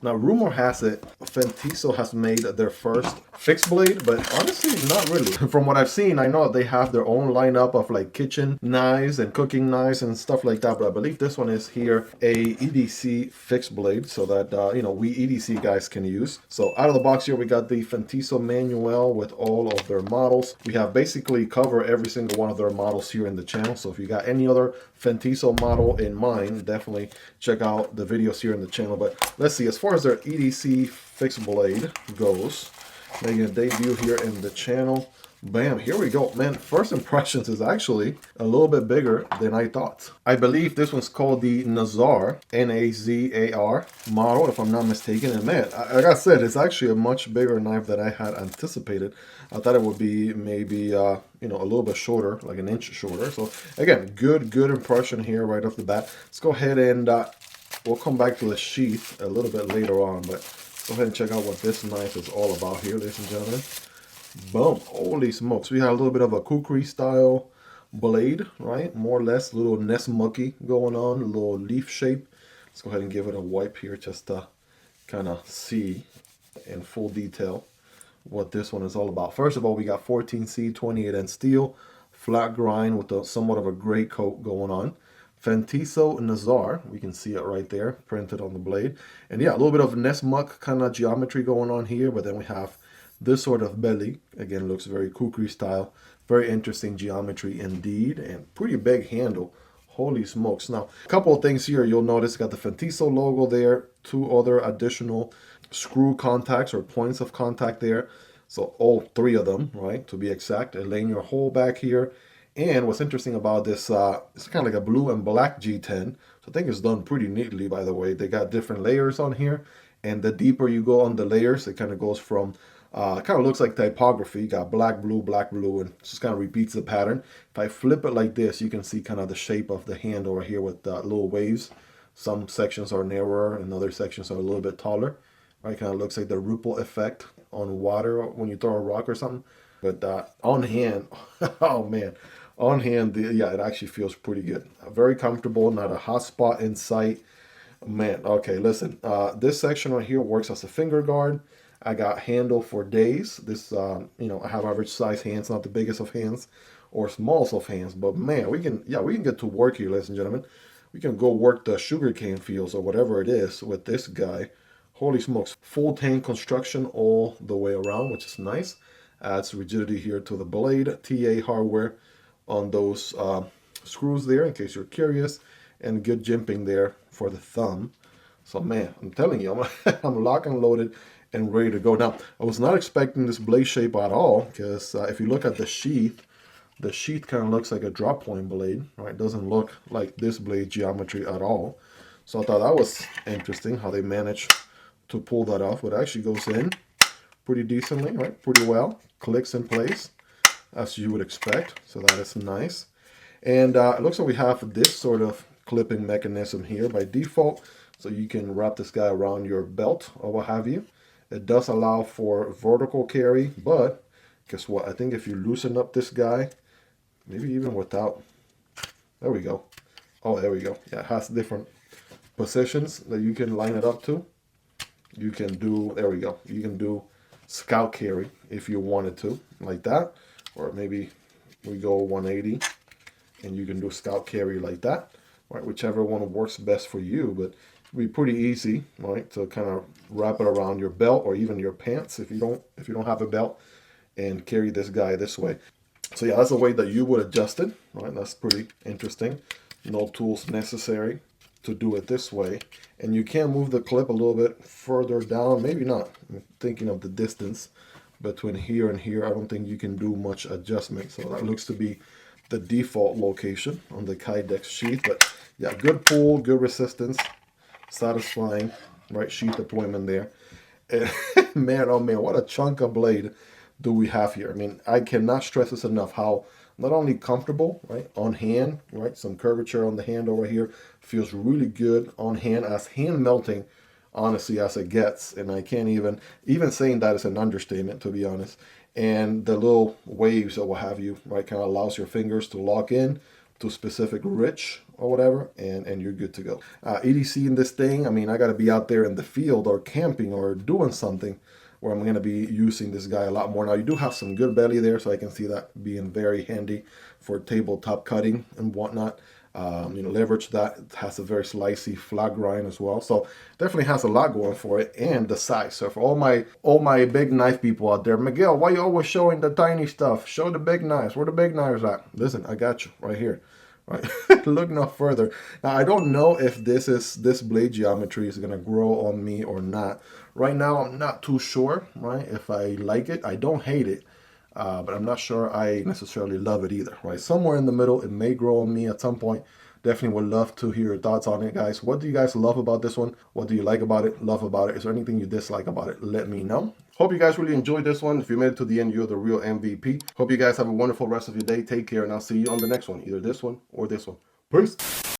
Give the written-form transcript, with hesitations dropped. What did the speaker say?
Now, rumor has it, Fintiso has made their first fixed blade, but honestly, not really. From what I've seen, I know they have their own lineup of like kitchen knives and cooking knives and stuff like that, but I believe this one is here a EDC fixed blade, so that, you know, we EDC guys can use. So out of the box here, we got the Fintiso manual with all of their models. We have basically cover every single one of their models here in the channel, so if you got any other Fintiso model in mind, definitely check out the videos here in the channel. But let's see, as far as their EDC fixed blade goes, making a debut here in the channel. Bam, here we go. Man, first impressions is actually a little bit bigger than I thought. I believe this one's called the Nazar, N-A-Z-A-R model, if I'm not mistaken. And man, like I said, it's actually a much bigger knife than I had anticipated. I thought it would be maybe, you know, a little bit shorter, like an inch shorter. So again, good impression here right off the bat. Let's go ahead and we'll come back to the sheath a little bit later on, but go ahead and check out what this knife is all about here, ladies and gentlemen. Boom, holy smokes. We have a little bit of a kukri style blade, right? More or less, a little nesmucky going on, a little leaf shape. Let's go ahead and give it a wipe here just to kind of see in full detail what this one is all about. First of all, we got 14C 28N steel, flat grind with a somewhat of a gray coat going on. Fintiso Nazar, we can see it right there, printed on the blade. And yeah, a little bit of nesmuk kind of geometry going on here, but then we have this sort of belly. Again, looks very kukri style. Very interesting geometry indeed, and pretty big handle. Holy smokes. Now, a couple of things here you'll notice. Got the Fintiso logo there. Two other additional screw contacts or points of contact there. So all three of them, right, to be exact. A lanyard hole back here. And what's interesting about this, it's kind of like a blue and black G10. So I think it's done pretty neatly, by the way. They got different layers on here. And the deeper you go on the layers, it kind of goes from it kind of looks like typography. You got black, blue, and just kind of repeats the pattern. If I flip it like this, you can see kind of the shape of the hand over here with little waves. Some sections are narrower and other sections are a little bit taller. Right, kind of looks like the ripple effect on water when you throw a rock or something. But on hand, oh man, on hand, yeah, it actually feels pretty good. Very comfortable, not a hot spot in sight. Man, okay, listen, this section right here works as a finger guard. I got handle for days. This, you know, I have average size hands, not the biggest of hands or smallest of hands, but man, we can get to work here, ladies and gentlemen. We can go work the sugarcane fields or whatever it is with this guy. Holy smokes, full tank construction all the way around, which is nice. Adds rigidity here to the blade. TA hardware on those screws there, in case you're curious, and good jimping there for the thumb. So man, I'm telling you, I'm locked and loaded and ready to go. Now, I was not expecting this blade shape at all, because if you look at the sheath kind of looks like a drop point blade, right? It doesn't look like this blade geometry at all. So I thought that was interesting how they managed to pull that off, but it actually goes in pretty decently, right? Pretty well, clicks in place as you would expect. So that is nice. And it looks like we have this sort of clipping mechanism here by default, so you can wrap this guy around your belt or what have you. It does allow for vertical carry, but guess what? I think if you loosen up this guy, maybe even without, there we go. Oh, there we go. Yeah, it has different positions that you can line it up to. You can do, there we go. You can do scout carry if you wanted to, like that. Or maybe we go 180 and you can do scout carry like that, right? Whichever one works best for you, but it'll be pretty easy, right, to kind of wrap it around your belt or even your pants if you don't have a belt, and carry this guy this way. So yeah, that's the way that you would adjust it, right? That's pretty interesting. No tools necessary to do it this way. And you can move the clip a little bit further down, maybe not. I'm thinking of the distance between here and here. I don't think you can do much adjustment. So that looks to be the default location on the Kydex sheath. But yeah, good pull, good resistance, satisfying, right, sheath deployment there. And man, oh man, what a chunk of blade do we have here. I mean, I cannot stress this enough, how not only comfortable, right, on hand, right, some curvature on the hand over here, feels really good on hand, as hand melting, honestly, as it gets. And I can't even saying that is an understatement, to be honest. And the little waves or what have you, right, kind of allows your fingers to lock in to specific rich or whatever, and you're good to go. EDC in this thing, I mean, I got to be out there in the field or camping or doing something where I'm going to be using this guy a lot more. Now, you do have some good belly there, so I can see that being very handy for tabletop cutting and whatnot. You know, leverage that. It has a very slicey flat grind as well, so definitely has a lot going for it. And the size. So for all my big knife people out there, Miguel, why you always showing the tiny stuff? Show the big knives. Where the big knives at? Listen, I got you right here. Right, look no further. Now, I don't know if this blade geometry is gonna grow on me or not. Right now, I'm not too sure. Right, if I like it, I don't hate it. But I'm not sure I necessarily love it either, right? Somewhere in the middle, it may grow on me at some point. Definitely would love to hear your thoughts on it, guys. What do you guys love about this one? What do you like about it, love about it? Is there anything you dislike about it? Let me know. Hope you guys really enjoyed this one. If you made it to the end, you're the real MVP. Hope you guys have a wonderful rest of your day. Take care, and I'll see you on the next one. Either this one or this one. Peace.